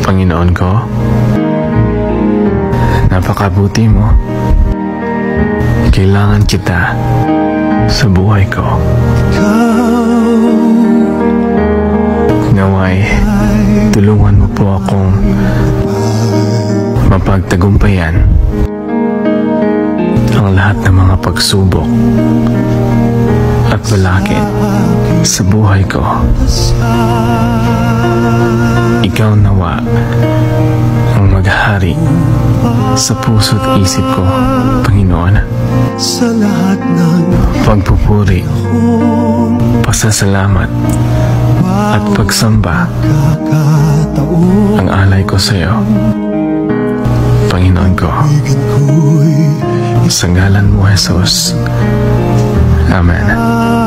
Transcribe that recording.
Panginoon ko, napakabuti mo. Kailangan kita sa buhay ko. Naway, tulungan mo po akong mapagtagumpayan ang lahat ng mga pagsubok at balakid sa buhay ko. Ikaw nawa ang maghari sa puso't isip ko, Panginoon. Sa lahat ng pagpupuri, pasasalamat at pagsamba ang alay ko sa iyo, Panginoon ko. Sa ngalan mo, Jesus. Amen.